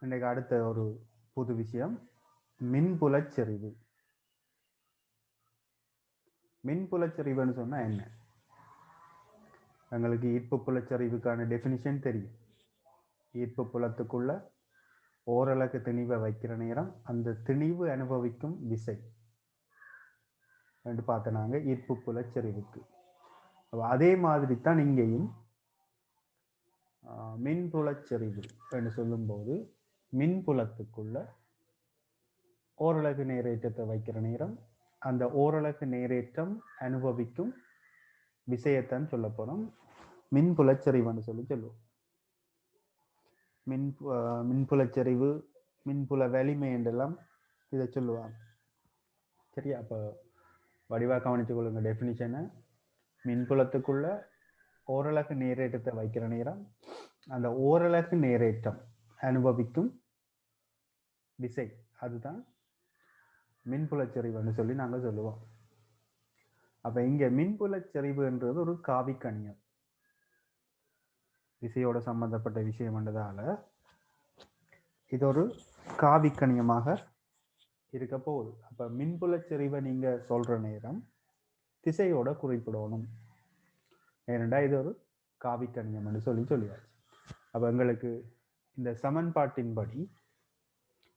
இன்றைக்கு அடுத்த ஒரு புது விஷயம், மின்புலச் செறிவு. மின்புலச் செறிவுன்னு சொன்னா என்ன? எங்களுக்கு ஈர்ப்பு புலச்சரிவுக்கான டெஃபினிஷன் தெரியும். ஈர்ப்பு புலத்துக்குள்ள ஓரலகு திணிவை வைக்கிற நேரம் அந்த திணிவு அனுபவிக்கும் விசை என்று பார்த்தனாங்க ஈர்ப்பு புலச்சரிவுக்கு. அதே மாதிரி தான் இங்கேயும் மின்புலச்சரிவு என்று சொல்லும்போது மின்புலத்துக்குள்ள ஓரலகு நேரேற்றத்தை வைக்கிற நேரம் அந்த ஓரலகு நேரேற்றம் அனுபவிக்கும் விசையத்தான் சொல்ல போறோம் மின்புலச்சரிவுன்னு சொல்லுவோம். மின்புலச்சரிவு, மின்புல வலிமை என்றெல்லாம் இதை சொல்லுவாங்க. சரியா? அப்போ வடிவாக கவனித்துக் கொள்ளுங்க டெஃபினிஷனை. மின்புலத்துக்குள்ள ஓரலகு நேரேற்றத்தை வைக்கிற நேரம் அந்த ஓரலகு நேரேற்றம் அனுபவிக்கும் விசை, அதுதான் மின்புலச்சரிவுன்னு சொல்லி நாங்கள் சொல்லுவோம். அப்ப இங்க மின்புலச்சரிவுன்றது ஒரு காவிக்கணியம், விசையோட சம்பந்தப்பட்ட விஷயம் என்றதால இது ஒரு காவிக்கணியமாக இருக்க போகுது. அப்ப மின்புலச்சரிவை நீங்க சொல்ற நேரம் திசையோட குறிப்பிடணும். ஏனென்றா இது ஒரு காவிக்கணியம் என்று சொல்லியாச்சு. அப்ப எங்களுக்கு இந்த சமன்பாட்டின்படி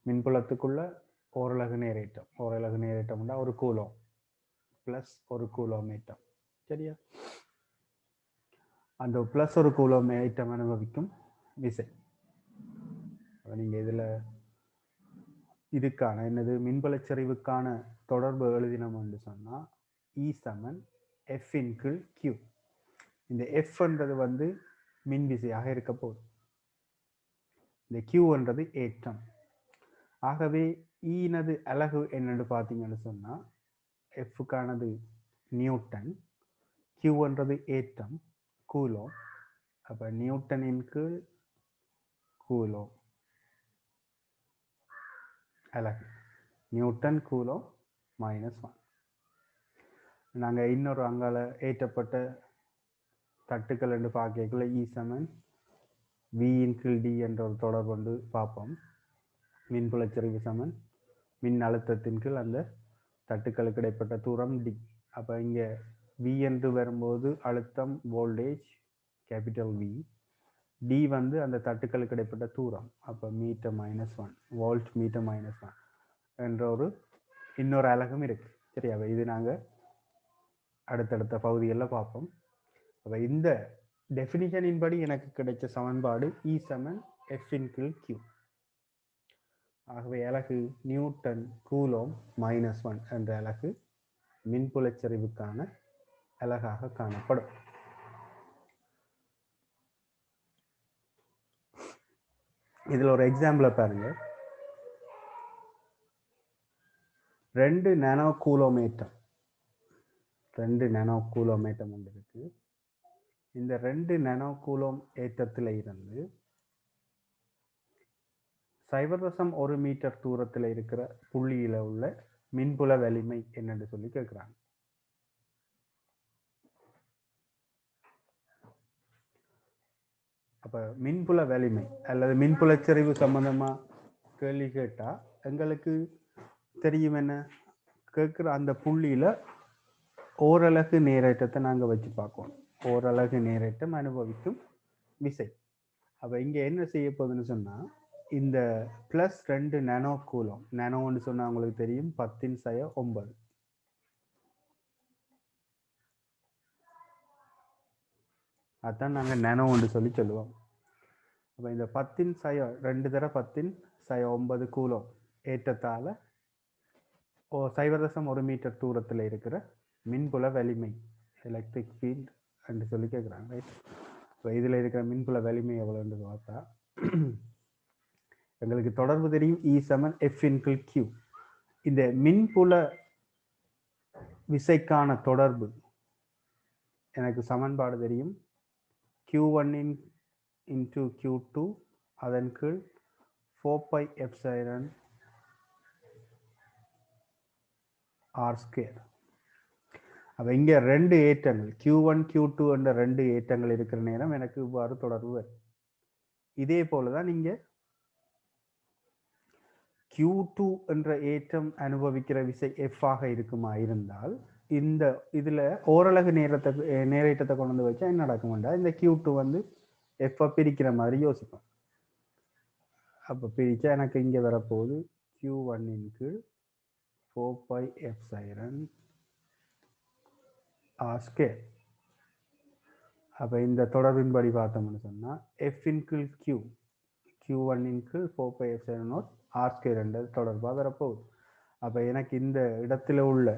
மின்புலத்துக்குள்ள ஓரலகு நேரேற்றம் ஒரு கூலோம் பிளஸ் ஒரு கூலோமீட்டம். சரியா? அந்த பிளஸ் ஒரு கூலோமீட்டம் அனுபவிக்கும் விசை. நீங்க இதுல இதுக்கான என்னது மின்புலச்சரிவுக்கான தொடர்பு எழுதினோம் என்று சொன்னா E சமன் F இன் கீழ் Q. இந்த F என்றது வந்து மின் விசையாக இருக்க போகுது, இந்த Q என்றது ஏற்றம். ஆகவே ஈனது அலகு என்னன்னு பார்த்தீங்கன்னு சொன்னா F-க்கானது நியூட்டன், Q என்றது ஏற்றம் கூலோம். அப்ப நியூட்டனின் கீழ் கூலோம் அலகு, நியூட்டன் கூலோம் -1. நாங்கள் இன்னொரு அங்கால ஏற்றப்பட்ட தட்டுக்கள் என்று பார்க்கல E சமன் V இன் கீழ் D என்ற ஒரு தொடர்பு கொண்டு பார்ப்போம். மின்புலச்சரிவு சமன் மின் அழுத்தத்தின் கீழ் அந்த தட்டுக்களுக்கு இடைப்பட்ட தூரம் D. அப்போ இங்கே V என்று வரும்போது அழுத்தம் வோல்டேஜ் கேபிட்டல் V, D வந்து அந்த தட்டுக்களுக்கு இடைப்பட்ட தூரம், அப்போ மீட்டர் -1 வோல்ட் மீட்டர் -1 என்ற ஒரு இன்னொரு அலகும் இருக்கு. சரியா? இது நாங்கள் அடுத்தடுத்த பகுதிகளில் பார்ப்போம். அப்போ இந்த டெஃபினிஷனின் படி எனக்கு கிடைச்ச சமன்பாடு E சமன் F இன் கீழ் Q. ஆகவே அலகு நியூட்டன் கூலோம் -1 என்ற அலகு மின்புலச்சரிவுக்கான அலகாக காணப்படும். இதுல ஒரு எக்ஸாம்பிள பாருங்க. 2 நானோ கூலோமீட்டர் ஒன்று இருக்கு. இந்த 2 நானோ கூலோம் ஏற்றத்தில் இருந்து 0.1 மீட்டர் தூரத்தில் இருக்கிற புள்ளியில உள்ள மின்புல வலிமை என்னன்னு சொல்லி கேட்கிறாங்க. அப்ப மின்புல வலிமை அல்லது மின்புலச்சரிவு சம்பந்தமா கேள்வி கேட்டா எங்களுக்கு தெரியும் என்ன கேட்குற அந்த புள்ளியில ஓரலகு நேரேற்றத்தை நாங்கள் வச்சு பார்க்கணும். ஓரலகு நேரேற்றம் அனுபவிக்கும் விசை. அப்போ இங்கே என்ன செய்ய போகுதுன்னு சொன்னால் இந்த +2 நானோ கூலோம், நானோன்னு சொன்னால் உங்களுக்கு தெரியும் 10⁻⁹ அதான் நாங்கள் நானோன்னு சொல்லுவோம். அப்போ இந்த 10⁻2 தர 10⁻⁹ கூலோம் ஏற்றத்தால் 0.1 மீட்டர் தூரத்தில் இருக்கிற மின்புல வலிமை எலக்ட்ரிக் ஃபீல்ட் என்று சொல்லி கேட்குறாங்க. ரைட்? இப்போ இதில் இருக்கிற மின்புல வலிமை எவ்வளோன்னு பார்த்தா எங்களுக்கு தொடர்பு தெரியும் E சமன் F இன் கீழ் Q. இந்த மின்புல விசைக்கான தொடர்பு எனக்கு சமன்பாடு தெரியும் Q1 இன்டு Q2 அதன் கீழ் 4πε r². அப்போ இங்கே 2 ஏற்றங்கள் Q1 Q2 என்ற 2 ஏற்றங்கள் இருக்கிற நேரம் எனக்கு இவ்வாறு தொடர்பு வரும். இதே போல தான் இங்கே Q2 என்ற ஏற்றம் அனுபவிக்கிற விசை F ஆக இருக்குமா இருந்தால் இந்த இதுல ஓரலகு நேரேற்றத்தை கொண்டு வந்து வச்சா என்ன நடக்கும்டா, இந்த Q2 வந்து F பிரிக்கிற மாதிரி யோசிப்போம். அப்ப பிரிச்சா எனக்கு இங்க வரப்போகுது Q1 இன் கீழ் 4 π Epsilon R ஸ்கொயர். அப்ப இந்த தொடர்பின்படி பார்த்தோம்னு சொன்னா F இன் கீழ் Q Q1 இன் கீழ் 4 π Epsilon naught R ஸ்கொயர் என்ற தொடர்பாக வரப்போகுது. அப்ப எனக்கு இந்த இடத்துல உள்ள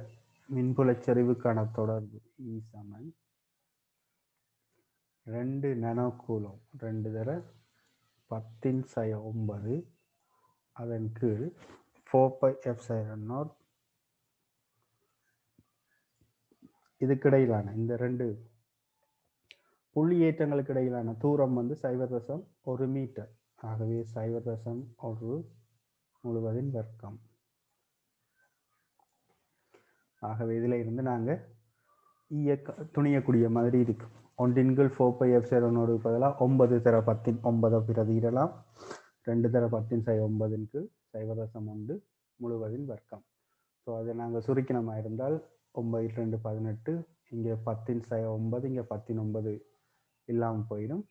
மின்புலச் செறிவுக்கான தொடர்பு E சமன் 2 நானோ கூலோம் 2 தர 10⁻⁹ அதன் கீழ் 4 π Epsilon naught இதுக்கிடையிலான இந்த ரெண்டு புள்ளியேற்றங்களுக்கு இடையிலான தூரம் வந்து 0.1 மீட்டர். ஆகவே 0.1 முழுவதின் வர்க்கம். ஆகவே இதில் இருந்து நாங்கள் துணியக்கூடிய மாதிரி இருக்கும். 1 × 4 π Epsilon பதிலாக 9 தர 10⁹ பிரதியிடலாம். 2 தர 10⁻⁹ க்கு 0.1 முழுவதின் வர்க்கம். ஸோ அதை நாங்கள் சுருக்கினமாக இருந்தால் 9 2 18, இங்கே 10⁻⁹, இங்கே 19 இல்லாமல் போயிடும்.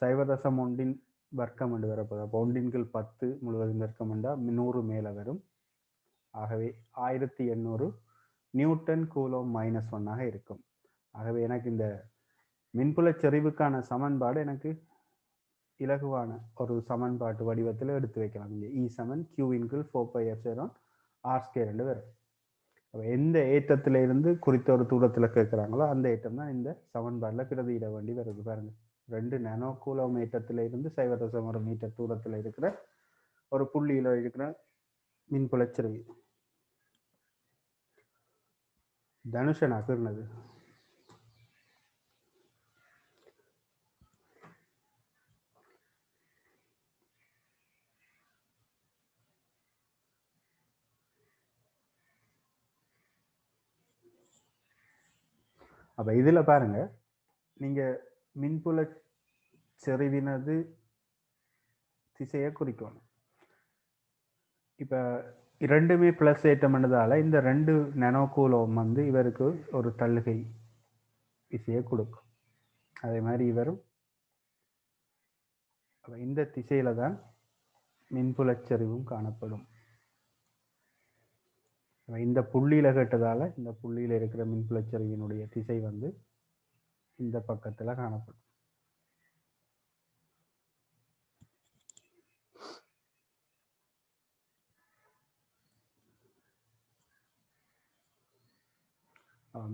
0.1 வர்க்கம் என்று வரப்போகுது. அப்போ 1 × 10 முழுவதின் வர்க்கம் என்றால் 100 மேலே வரும். ஆகவே 1800 நியூட்டன் கூலோம் -1 இருக்கும். ஆகவே எனக்கு இந்த மின்புலச் செறிவுக்கான சமன்பாடு எனக்கு இலகுவான ஒரு சமன்பாட்டு வடிவத்தில் எடுத்து வைக்கலாம். இங்கே E சமன் Q இன் கீழ் 4 π Epsilon R ஸ்கொயர் என்று வரும். எந்த ஏற்றத்தில இருந்து குறித்த ஒரு தூரத்தில் கேட்குறாங்களோ அந்த ஏற்றம் தான் இந்த சமன்பாட்டில் பிரதியிட வேண்டி வருது. பாருங்க, 2 நானோ கூலோம் ஏற்றத்தில இருந்து 0.1 மீட்டர் தூரத்தில் இருக்கிற ஒரு புள்ளியில் இருக்கிற மின்புலச் செறிவு. தனுஷனா கூறினது அப்ப இதுல பாருங்க, நீங்க மின்புல செறிவினது திசையை குறிக்கணும். இப்ப இரண்டுமே பிளஸ் ஏற்றம்ன்றதால இந்த 2 நானோ கூலோம் வந்து இவருக்கு ஒரு தள்ளுகை விசையை கொடுக்கும். அதே மாதிரி இவரும் இந்த திசையில தான் மின்புலச் செறிவும் காணப்படும். இந்த புள்ளியில கேட்டதால இந்த புள்ளியில இருக்கிற மின்புலச் செறிவினுடைய திசை வந்து இந்த பக்கத்துல காணப்படும்.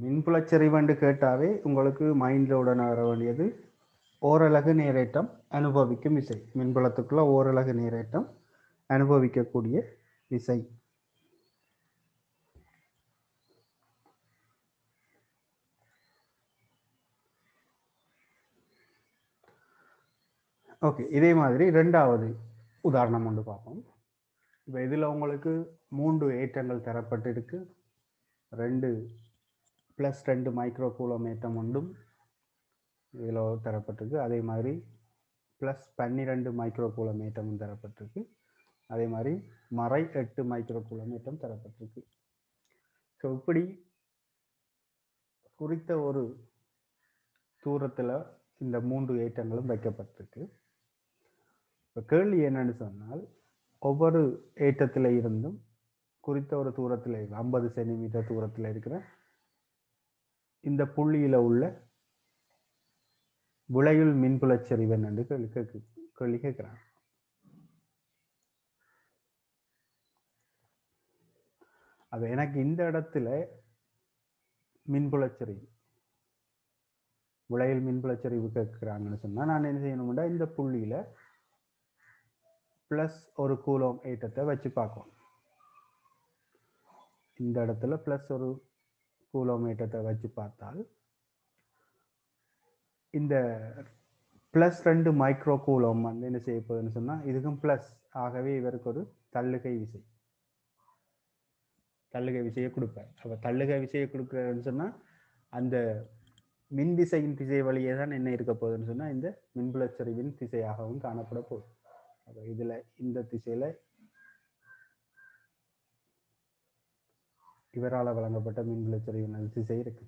மின்புலச் செறிவு கேட்டாவே உங்களுக்கு மைண்ட்ல உடனே வர வேண்டியது ஓரலகு நேரேற்றம் அனுபவிக்கும் விசை. மின்புலத்துக்குள்ள ஓரலகு நேரேற்றம் அனுபவிக்கக்கூடிய விசை. ஓகே, இதே மாதிரி ரெண்டாவது உதாரணம் ஒன்று பார்ப்போம். இப்போ இதில் உங்களுக்கு 3 ஏற்றங்கள் தரப்பட்டிருக்கு. 2 + 2 மைக்ரோ கூலோம் ஏற்றம் ஒன்றும் இதில் தரப்பட்டிருக்கு. அதே மாதிரி +12 மைக்ரோ கூலோம் ஏற்றமும் தரப்பட்டிருக்கு. அதே மாதிரி -8 மைக்ரோ கூலோம் ஏற்றம் தரப்பட்டிருக்கு. ஸோ இப்படி குறித்த ஒரு தூரத்தில் இந்த 3 ஏற்றங்களும் வைக்கப்பட்டிருக்கு. இப்போ கேள்வி என்னன்னு சொன்னால், ஒவ்வொரு ஏற்றத்தில் இருந்தும் குறித்த ஒரு தூரத்தில் 50 சென்டிமீட்டர் தூரத்தில் இருக்கிற இந்த புள்ளியில உள்ள விளையுள் மின்புலச் செறிவு என்று கேள்வி கேட்கிறாங்க. அது எனக்கு இந்த இடத்துல மின்புலச் செறிவு விளையுள் மின்புலச் செறிவு கேட்கிறாங்கன்னு சொன்னா நான் என்ன செய்யணும்னா இந்த புள்ளியில +1 கூலோம் ஏற்றத்தை வச்சு பார்க்கணும். இந்த இடத்துல +1 கூலோம் ஏற்றத்தை வச்சு பார்த்தால் இந்த +2 மைக்ரோ கூலோம் வந்து என்ன செய்ய போகுதுன்னு சொன்னா இதுக்கும் பிளஸ். ஆகவே இவருக்கு ஒரு தள்ளுகை விசையை கொடுப்பார். அப்ப தள்ளுகை விசையை கொடுக்குறதுன்னு சொன்னா அந்த மின் விசையின் திசை வழியே தான் என்ன இருக்க போகுதுன்னு சொன்னா இந்த மின்புலச் செறிவின் திசையாகவும் காணப்பட போகுது. அப்ப இதுல இந்த திசையில இவரால் வழங்கப்பட்ட மின்புலச்சரிவின் திசை இருக்கு.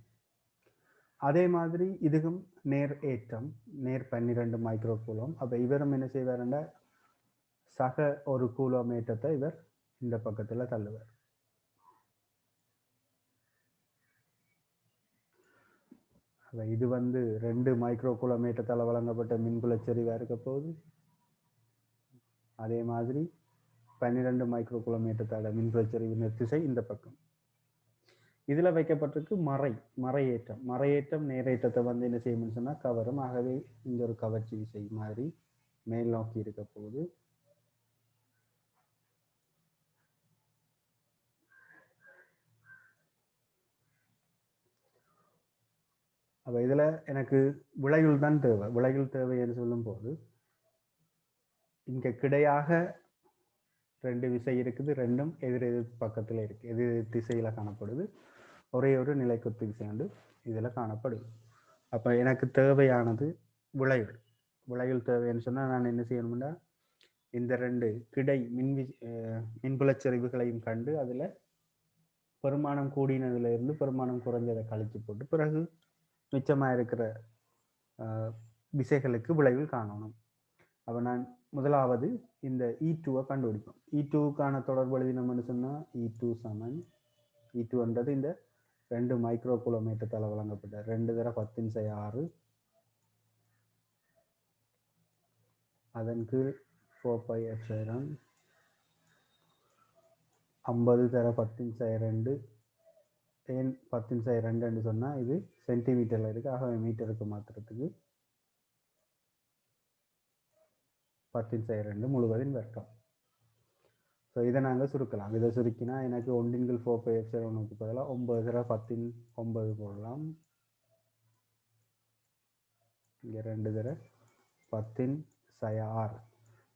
அதே மாதிரி இதுக்கும் நேர் ஏற்றம், நேர் 12 மைக்ரோ கூலம். அப்போ இவரும் என்ன செய்வாருன்னா சக ஒரு கூலம் ஏற்றத்தை இவர் இந்த பக்கத்தில் தள்ளுவார். இது 2 மைக்ரோ கூலம் ஏற்றத்தால் வழங்கப்பட்ட மின்புலச்சரிவாக இருக்க போகுது. அதே மாதிரி 12 மைக்ரோ கூலம் ஏற்றத்தால் மின்புலச்சரிவின் திசை இந்த பக்கம். இதுல வைக்கப்பட்டிருக்கு மறையேற்றம். மறையேற்றம் நேரேற்றத்தை என்ன செய்யணும்னு சொன்னா கவரும். ஆகவே இங்க ஒரு கவர்ச்சி விசை மாதிரி மேல் நோக்கி இருக்க போகுது. அப்ப இதுல எனக்கு விளையுள் தான் தேவை. விளையுள் தேவை என்று சொல்லும் போது இங்க கிடையாக 2 விசை இருக்குது. ரெண்டும் எதிர் பக்கத்துல இருக்கு, எதிர் திசையில காணப்படுது. ஒரே ஒரு நிலைக்குத்து விசை வந்து இதுல காணப்படுது. அப்ப எனக்கு தேவையானது விளையுள். விளையுள் தேவைன்னு சொன்னா நான் என்ன செய்யணும்னா இந்த 2 கிடை மின்புலச்சரிவுகளையும் கண்டு அதுல பெருமானம் கூடினதுல இருந்து பெருமானம் குறைஞ்சதை கழிச்சு போட்டு பிறகு மிச்சமா இருக்கிற விசைகளுக்கு விளைவில் காணணும். அப்ப நான் முதலாவது இந்த E2 கண்டுபிடிப்போம். E2க்கான தொடர்பு எழுதினோம்னு சொன்னா E2 சமன் E2ன்றது இந்த 2 மைக்ரோ கூலோமீட்டர் வழங்கப்பட்ட 2 தர 10⁶6 அதன் கீழ் 4πε 50 தர 10⁻². ஏன் 10⁻²ன்னு சொன்னா இது சென்டிமீட்டர்ல இருக்கு. ஆகவே மீட்டருக்கு மாத்திரத்துக்கு 10⁻² முழுவதின் வர்க்கம். ஸோ இதை நாங்கள் சுருக்கலாம். இதை சுருக்கினா எனக்கு 1 4πε பதிலாக 9 தர 10⁹ போடலாம். இங்கே 2 தர 10⁻6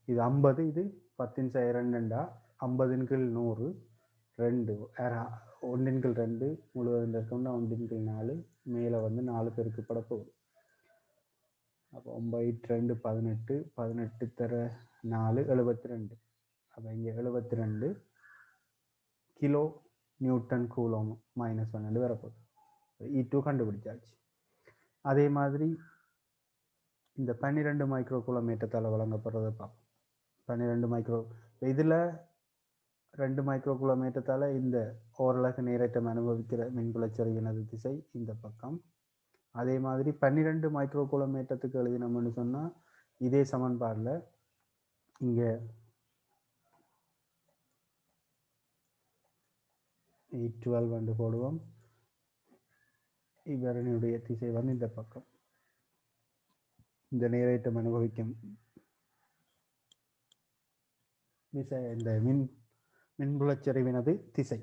இது 50, இது 10⁻². 50/100 2 1/2 முழுவதும் இருக்கோம்னா 1/4 மேலே 4 பெருக்கப்பட போகுது. அப்போ 9 2 18 தர 4 72. அப்போ இங்கே 72 கிலோ நியூட்டன் கூலோம் -1 வரப்போகுது. E2 கண்டுபிடிச்சாச்சு. அதே மாதிரி இந்த 12 மைக்ரோ கூலோமீட்டத்தால் வழங்கப்படுறதை பார்ப்போம். 12 மைக்ரோ இதில் 2 மைக்ரோ கூலோமீட்டத்தால் இந்த ஓரளவுக்கு நேரேற்றம் அனுபவிக்கிற மின்புலச்சரிவினது திசை இந்த பக்கம். அதே மாதிரி 12 மைக்ரோ கூலோமீட்டத்துக்கு எழுதினோம்னு சொன்னால் இதே சமன்பாடில் இங்கே E12 வந்து போடுவோம். இவரனுடைய திசை இந்த பக்கம். இந்த நேரேற்றம் அனுபவிக்கும் திசை இந்த மின்புலச்சரிவினது திசை.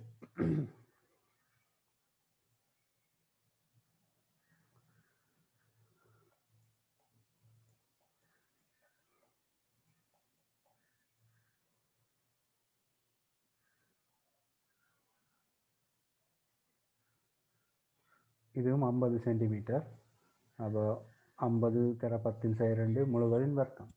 இதுவும் 50 சென்டிமீட்டர். அப்போ 50 தர 10⁻² முழுவதின் வர்க்கம்.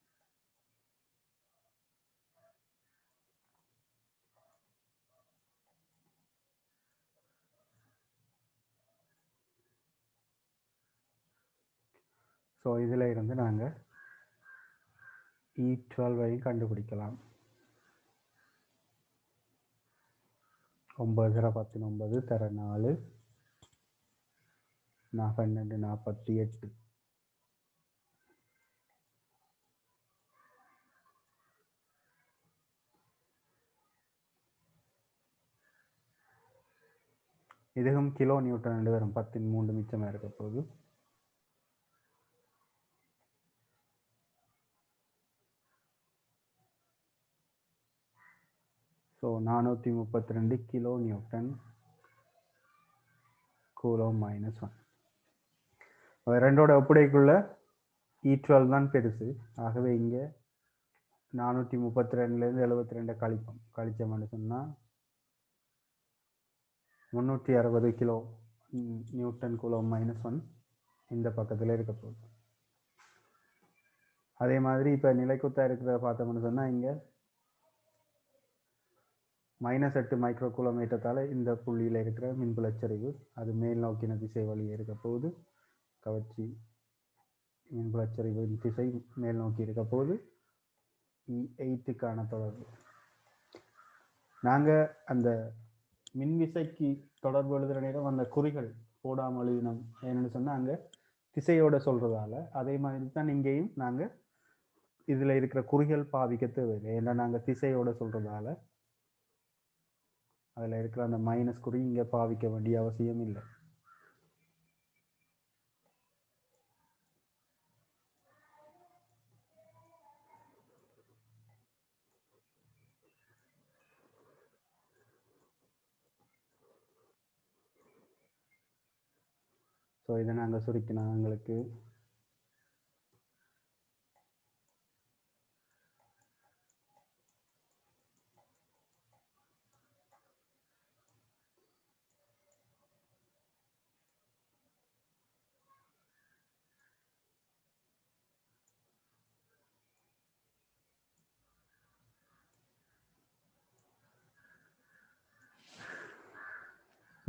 ஸோ இதில் இருந்து நாங்கள் E12 கண்டுபிடிக்கலாம். 9 தர 19 தர 4 12 48. இதுவும் கிலோ நியூட்டன் வரும். 10⁻³ மிச்சமாக இருக்க போகுது. So 432 kilo newton coulomb -1. ரெண்டோட ஒப்படைக்குள்ள E12 தான் பெருசு. ஆகவே இங்கே 432லேருந்து 72 கழிப்போம். கழிச்சோம்னு சொன்னால் 360 கிலோ நியூட்டன் கூலோம் -1 இந்த பக்கத்தில் இருக்க போகுது. அதே மாதிரி இப்போ நிலைக்குத்தா இருக்கிறத பார்த்தோம்னு சொன்னால் இங்கே -8 மைக்ரோ கூலோமீட்டத்தால் இந்த புள்ளியில் இருக்கிற மின்புலச்சரிவு அது மேல் நோக்கின திசை வழியே இருக்க போகுது. கவர்ச்சி மின்புலச்சரிவின் திசை மேல் நோக்கி இருக்க போது. E8க்கான தொடர்பு நாங்கள் அந்த மின்விசைக்கு தொடர்பு எழுதுகிற நேரம் அந்த குறிகள் போடாமல் எழுதினோம். ஏன்னு சொன்னால் அங்கே திசையோட சொல்கிறதால அதே மாதிரி தான் இங்கேயும் நாங்கள் இதில் இருக்கிற குறிகள் பாவிக்க தேவையில்லை. ஏன்னா நாங்கள் திசையோட சொல்கிறதால அதில் இருக்கிற அந்த மைனஸ் குறி இங்கே பாவிக்க வேண்டிய அவசியம் இல்லை. ஸோ இதை நாங்கள் சுருக்கினா எங்களுக்கு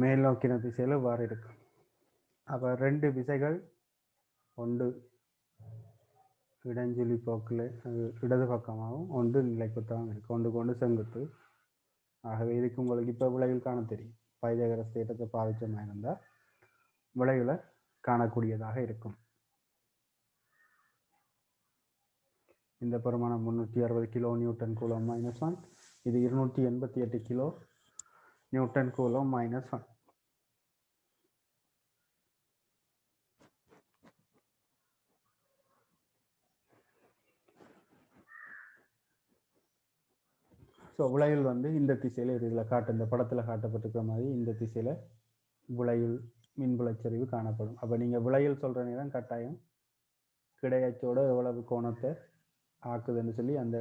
மேல் நோக்கின திசையில் இவ்வாறு இருக்கும். அப்போ 2 விசைகள், ஒன்று இடஞ்சுழி போக்கில் இடது பக்கமாகவும் ஒன்று நிலைக்குத்தாகவும் இருக்குது. ஒன்று செங்குத்து. ஆகவே இதுக்கு உங்களுக்கு இப்போ விளைவில் காண தெரியும். பைதகரஸ் தேற்றத்தை பாவிச்சமாக இருந்தால் விளைவில் காணக்கூடியதாக இருக்கும். இந்த பெருமானம் 360 கிலோ நியூட்டன் கூலம் -1. இது 288 கிலோ நியூட்டன் கூலம் -1. ஸோ விளைவில் வந்து இந்த திசையில் இதில் இந்த படத்தில் காட்டப்பட்டிருக்கிற மாதிரி இந்த திசையில் விளைவில் மின்புலச்சரிவு காணப்படும். அப்போ நீங்கள் விளைவில் சொல்கிற நேரம் கட்டாயம் கிடையாச்சோட எவ்வளவு கோணத்தை ஆக்குதுன்னு சொல்லி அந்த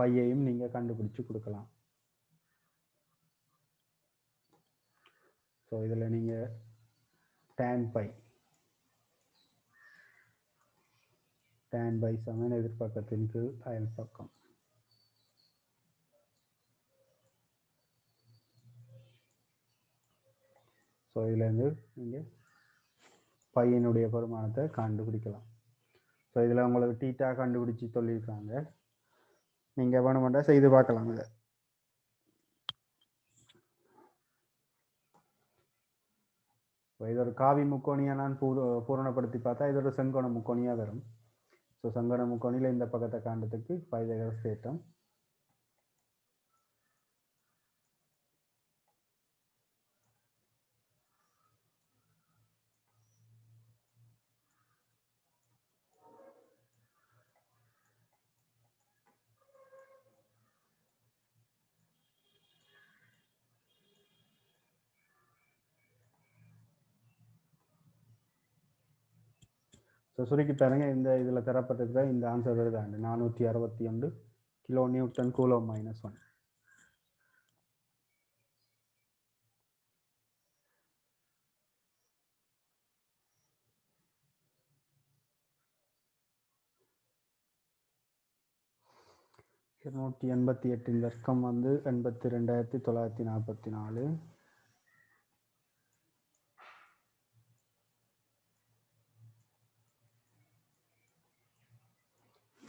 பையையும் நீங்கள் கண்டுபிடிச்சு கொடுக்கலாம். ஸோ இதில் நீங்கள் tan பை சமன் எதிர்பக்கத்தின் கீழ் அயல் பக்கம். ஸோ இதுலேருந்து நீங்கள் பையனுடைய பெருமானத்தை கண்டுபிடிக்கலாம். ஸோ இதில் உங்களுக்கு டீட்டா கண்டுபிடிச்சி சொல்லியிருக்காங்க. நீங்கள் வேணுமெண்டா செய்து பார்க்கலாம். இதை இது ஒரு காவி முக்கோணியாக நான் பூரணப்படுத்தி பார்த்தா இது ஒரு செங்கோண முக்கோணியாக வரும். ஸோ செங்கோண முக்கோணியில் இந்த பக்கத்தை காண்றதுக்கு பைதகரஸ் தேற்றம். ஸோ சுருக்கி பாருங்க, இந்த இதில் தரப்பட்டிருக்கிற இந்த ஆன்சர் வருதாண்டு 461 கிலோ நியூட்டன் கூலம் -1. -288 வர்க்கம் வந்து 82,944.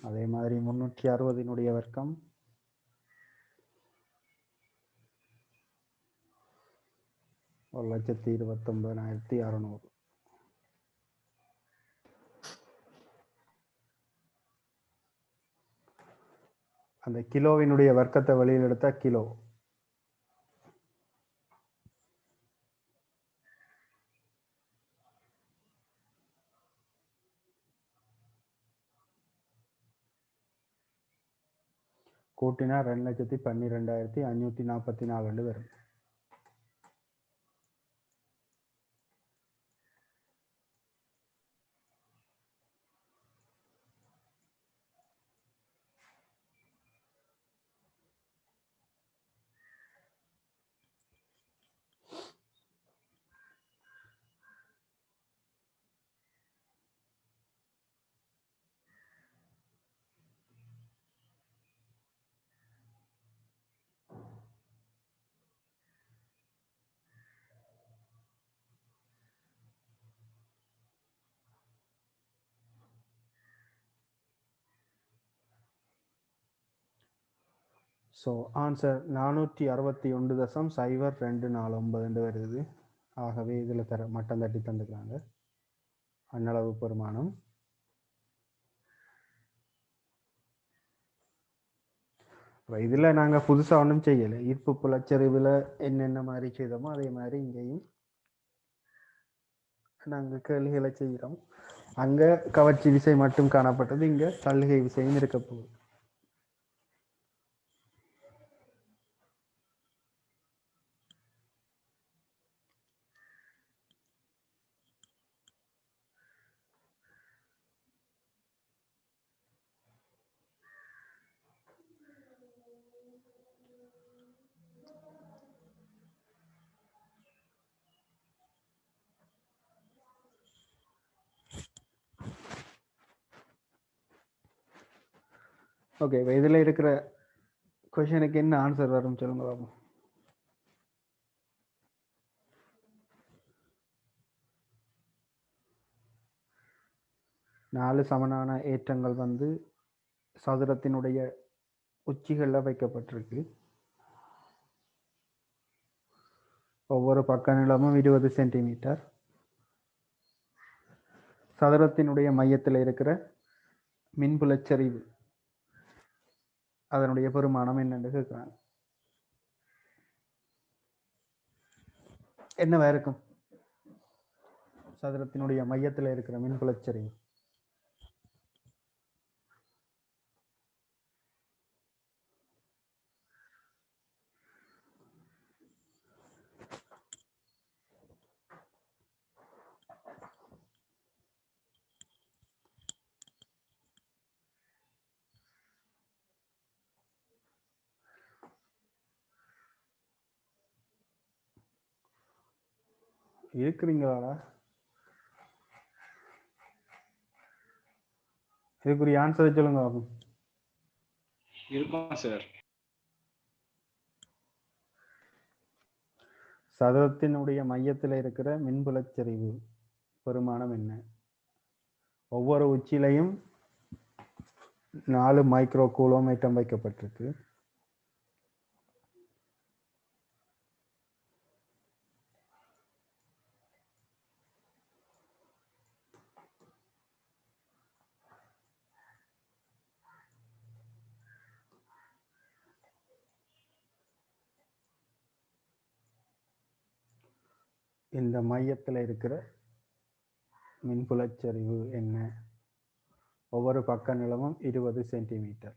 அதே மாதிரி 360 வர்க்கம் 1,29,600. அந்த கிலோவினுடைய வர்க்கத்தை வெளியில் எடுத்தா கிலோ. கூட்டினா 2,12,544 வரும். ஸோ ஆன்சர் 461.0249 வருது. ஆகவே இதில் மட்டம் தட்டி தந்துக்கிறாங்க அண்ணளவு பெருமானம். இதில் நாங்கள் புதுசாக ஒன்றும் செய்யலை. ஈர்ப்பு புலச்சரிவில் என்னென்ன மாதிரி செய்தோமோ அதே மாதிரி இங்கேயும் நாங்கள் கேள்விகளை செய்கிறோம். அங்கே கவர்ச்சி விசை மட்டும் காணப்பட்டது, இங்கே தள்ளுகை விசையும் இருக்க போகுது. ஓகே, இப்போ இதில் இருக்கிற கொஷனுக்கு என்ன ஆன்சர் வரும் சொல்லுங்க பாப்போம். நாலு சமனான ஏற்றங்கள் வந்து சதுரத்தினுடைய உச்சிகளில் வைக்கப்பட்டிருக்கு. ஒவ்வொரு பக்க நீளமும் 20 சென்டிமீட்டர். சதுரத்தினுடைய மையத்தில் இருக்கிற மின்புலச்சரிவு அதனுடைய பெருமானம் என்னன்னு கேட்குறாங்க. என்னவா இருக்கும்? சதுரத்தினுடைய மையத்தில் இருக்கிற மின்புலச்சரிவு இருக்கிறீங்களா? இதுக்குரிய ஆன்சரை சொல்லுங்க பாப்போம். இருக்கும் சார். சதுரத்தினுடைய மையத்தில் இருக்கிற மின்புலச்சரிவு பெருமானம் என்ன? ஒவ்வொரு உச்சிலையும் 4 மைக்ரோ கூலோம் ஏற்றம் வைக்கப்பட்டிருக்கு. இந்த மையத்தில் இருக்கிற மின்புலச்சரிவு என்ன? ஒவ்வொரு பக்க நீளமும் 20 சென்டிமீட்டர்.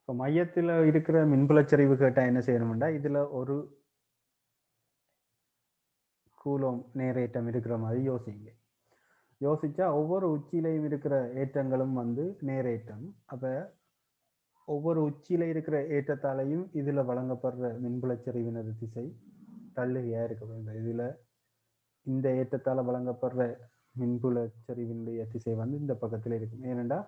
இப்போ மையத்தில் இருக்கிற மின்புலச்சரிவு கேட்டால் என்ன செய்யணும்னா, இதில் ஒரு கூலோம் நேரேற்றம் இருக்கிற மாதிரி யோசிச்சா ஒவ்வொரு உச்சியிலையும் இருக்கிற ஏற்றங்களும் வந்து நேரேற்றம். அப்போ ஒவ்வொரு உச்சியில இருக்கிற ஏற்றத்தாலையும் இதில் வழங்கப்படுற மின்புலச்சரிவினது திசை தள்ளுகையாக இருக்க வேண்டும். இதில் இந்த ஏற்றத்தால் வழங்கப்படுற மின்புலச்சரிவினுடைய திசை வந்து இந்த பக்கத்தில் இருக்கும். ஏனென்றா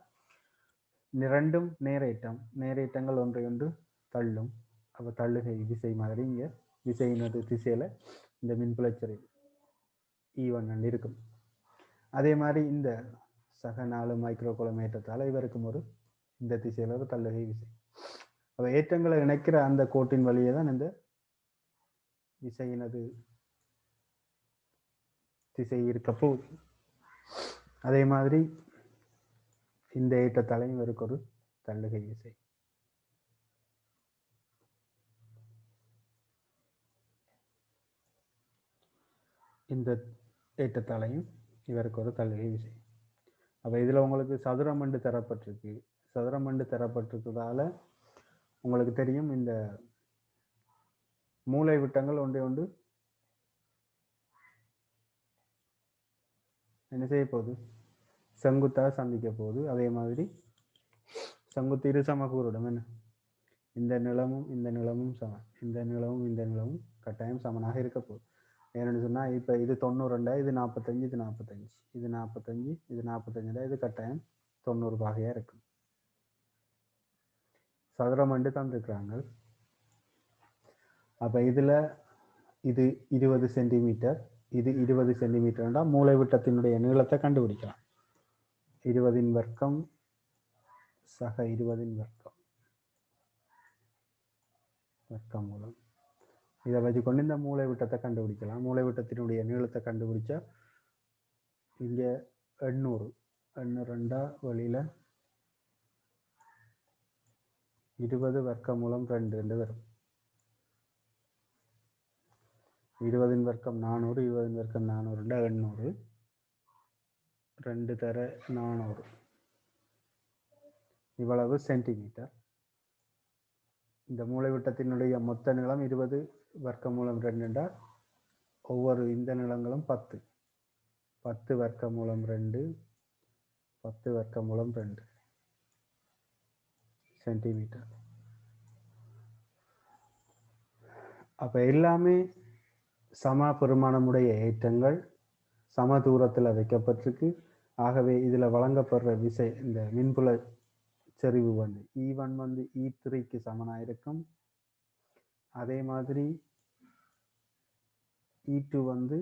இரண்டும் நேரேற்றங்கள் ஒன்றை ஒன்று தள்ளும். அப்போ தள்ளுகை விசை மாதிரி இங்கே விசையினது திசையில் இந்த மின்புலச்சரிவு E1 இருக்கும். அதே மாதிரி இந்த சக 4 மைக்ரோ கூலோம் ஏற்றத்தால் இவருக்கும் ஒரு இந்த திசையில் ஒரு தள்ளுகை விசை. அப்போ ஏற்றங்களை இணைக்கிற அந்த கோட்டின் வழியே தான் இந்த விசையினது திசை இருக்க போகுது. அதே மாதிரி இந்த ஏற்றத்தாலையும் இவருக்கு ஒரு தள்ளுகை விசை. இந்த ஏற்றத்தாலையும் இவருக்கு ஒரு தள்ளுகை விசை. அப்போ இதில் உங்களுக்கு சதுரமண்டு தரப்பட்டிருக்கு. சதுரமண்டு தரப்பட்டிருக்கிறதால உங்களுக்கு தெரியும் இந்த மூலை விட்டங்கள் ஒன்றை ஒன்று என்ன செய்ய போகுது? செங்குத்தாக சந்திக்க போகுது. அதே மாதிரி செங்குத்து இரு சமக்கூறுடம் என்ன? இந்த நிலமும் இந்த நிலமும் சமம், இந்த நிலமும் இந்த நிலமும் கட்டாயம் சமனாக இருக்க போகுது. ஏன்னு சொன்னால் இப்போ இது 92, இது 45, இது 45, இது 45, இது 45, இது கட்டாயம் 90 பாகையாக இருக்கும். சதுரமண்டு தந்துருக்குறாங்க. அப்போ இதில் இது 20 சென்டிமீட்டர், இது 20 சென்டிமீட்டர்னா மூலைவிட்டத்தினுடைய நீளத்தை கண்டுபிடிக்கலாம். 20 வர்க்கம் சக 20 வர்க்கம் வர்க்கமூலம். இதை வச்சுக்கொண்டு இந்த மூலைவிட்டத்தை கண்டுபிடிக்கலாம். மூலைவிட்டத்தினுடைய நீளத்தை கண்டுபிடிச்சா இங்கே 800 8 வழியில் 20 வர்க்கமூலம் 2 என்று வரும். 20 வர்க்கம் 400, 20 வர்க்கம் 400 800, 2 தர 400, இவ்வளவு சென்டிமீட்டர். இந்த மூலைவிட்டத்தினுடைய மொத்த நீளம் 20 வர்க்கமூலம் 2 ஒவ்வொரு இந்த நீளங்களும் 10 10 வர்க்கமூலம் 2 10 வர்க்கமூலம் 2 சென்டிமீட்டர். அப்ப எல்லாமே சம பெருமானமுடைய ஏற்றங்கள் சம தூரத்தில் வைக்கப்பட்டிருக்கு. ஆகவே இதில் வழங்கப்படுற விசை இந்த மின்புல செறிவு வந்து E1 வந்து E3க்கு சமனாக இருக்கும். அதே மாதிரி E2 வந்து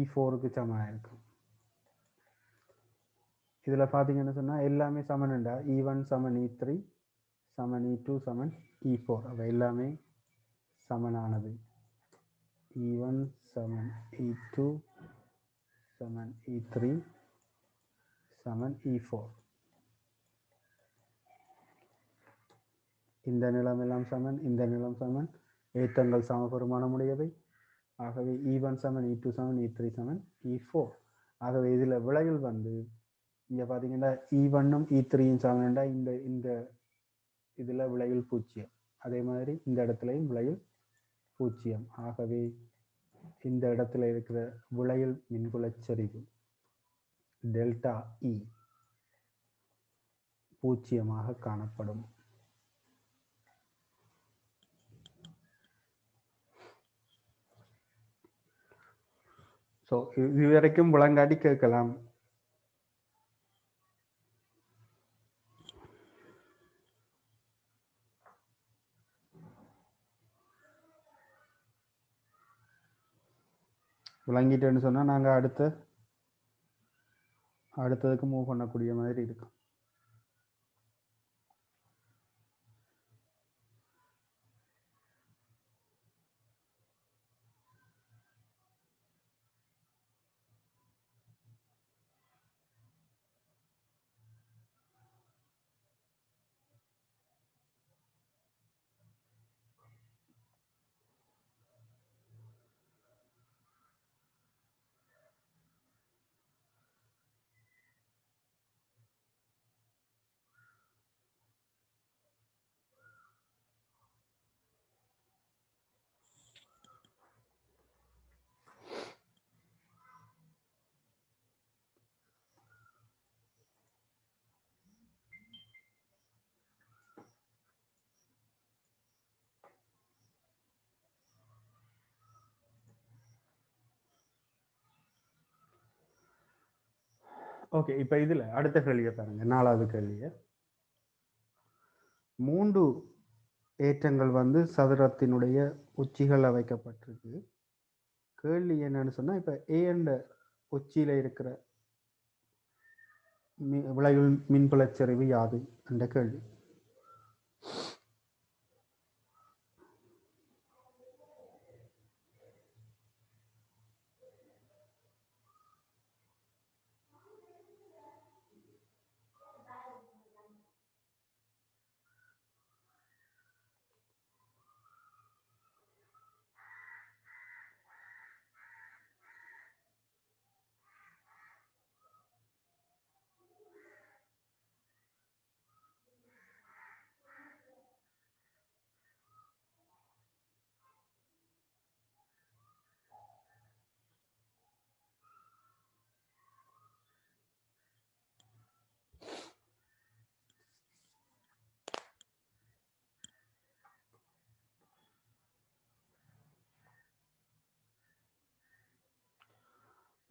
E4க்கு சமனாக இருக்கும். இதில் பார்த்தீங்கன்னு சொன்னால் எல்லாமே சமன்ண்டா E1 சமன் E3 சமன் E2 சமன் E4 அவை எல்லாமே சமனானது. E1 சமன் E2 சமன் E3 சமன் E4. இந்த நிலம் எல்லாம் சமன், இந்த நிலம் சமன், ஏற்றங்கள் சம பெருமானமுடையவை. ஆகவே E1 சமன் E2 சமன் E3 சமன் E4. ஆகவே இதில் விளைவில் வந்து இங்கே பார்த்தீங்கன்னா E1ம் E3யும் சமன்டா இந்த இதில் விளைவில் 0. அதே மாதிரி இந்த இடத்துலையும் விளைவில் 0. ஆகவே இந்த இடத்துல இருக்கிற விளைவில் மின்புலச்சரிவு டெல்டா E 0 காணப்படும். ஸோ இது வரைக்கும் விளங்காட்டி கேட்கலாம். விளங்கிட்டேன்னு சொன்னால் நாங்கள் அடுத்ததுக்கு மூவ் பண்ணக்கூடிய மாதிரி இருக்கும். ஓகே, இப்போ இதில் அடுத்த கேள்வியை பாருங்க. 4வது கேள்வியை 3 ஏற்றங்கள் வந்து சதுரத்தினுடைய உச்சிகளில் வைக்கப்பட்டிருக்கு. கேள்வி என்னன்னு சொன்னால் இப்போ A என்ற உச்சியில் இருக்கிற விளைவில் மின்புலச்சரிவு யாது என்ற கேள்வி.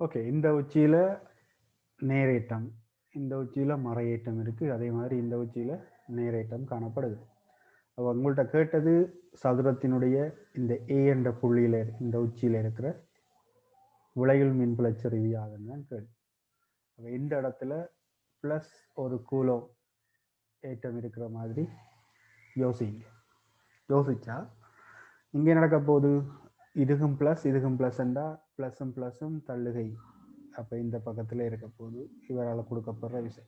ஓகே, இந்த உச்சியில் நேரேற்றம், இந்த உச்சியில் மறையேற்றம் இருக்குது. அதே மாதிரி இந்த உச்சியில் நேரேற்றம் காணப்படுது. அப்போ உங்கள்கிட்ட கேட்டது சதுரத்தினுடைய இந்த ஏ என்ற புள்ளியில் இந்த உச்சியில் இருக்கிற விளையுள் மின்புலச்சரிவி ஆகும் தான் கேள்வி. அப்போ இந்த இடத்துல ப்ளஸ் ஒரு கூலோ ஏற்றம் இருக்கிற மாதிரி யோசிச்சா இங்கே நடக்க போகுது இதுக்கும் ப்ளஸ் இதுக்கும் ப்ளஸ் என்றால் ப்ளஸும் ப்ளஸும் தள்ளுகை. அப்போ இந்த பக்கத்தில் இருக்க போது இவரால் கொடுக்கப்படுற விசை.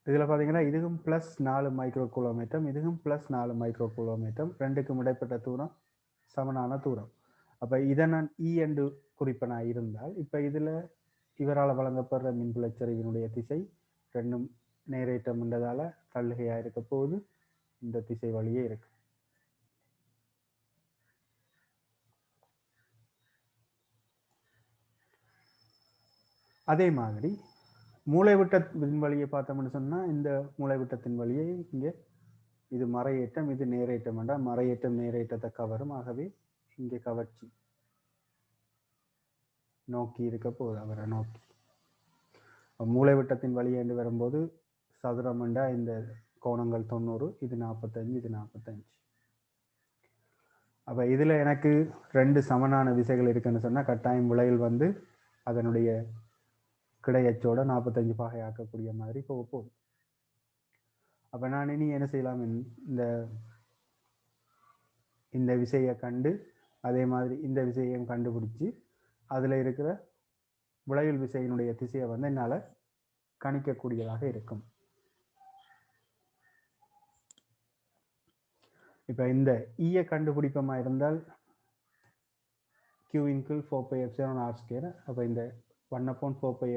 இதில் பார்த்தீங்கன்னா இதுக்கும் ப்ளஸ் 4 மைக்ரோ கூலோமீட்டர், இதுக்கும் ப்ளஸ் 4 மைக்ரோ கூலோமீட்டர், ரெண்டுக்கும் இடைப்பட்ட தூரம் சமனான தூரம். அப்போ இதை நான் இ என்று குறிப்பனா இருந்தால் இப்போ இதில் இவரால் வழங்கப்படுற மின்புலச்சரிவினுடைய திசை ரெண்டும் நேரேற்றம் என்றதால் தள்ளுகையாக இருக்க போது இந்த திசை வழியே இருக்கு. அதே மாதிரி மூளைவிட்டத்தின் வழியை பார்த்தோம்னு சொன்னால் இந்த மூளைவிட்டத்தின் வழியை இங்கே இது மறையேற்றம் இது நேரேற்றம் என்றால் மறையேற்றம் நேரேற்றத்தை கவரும். ஆகவே இங்கே கவர்ச்சி நோக்கி இருக்க போகுது, அவரை நோக்கி. மூளைவிட்டத்தின் வழி என்று வரும்போது சதுரம் என்றா இந்த கோணங்கள் 90, இது 45, இது 45. அப்போ இதில் எனக்கு ரெண்டு சமனான விசைகள் இருக்குன்னு சொன்னால் கட்டாயம் விளைவில் வந்து அதனுடைய கிடையச்சோட 45 பாகை ஆக்கக்கூடிய மாதிரி போக போகுது. அப்போ நான் இனி என்ன செய்யலாம், இந்த விசையை கண்டு அதே மாதிரி இந்த விசையையும் கண்டுபிடிச்சி அதில் இருக்கிற விளைவில் விசையினுடைய திசையை வந்து என்னால் கணிக்கக்கூடியதாக இருக்கும். இப்போ இந்த ஈயை கண்டுபிடிப்பமாக இருந்தால் Q × 4πε r². அப்போ இந்த 1/4π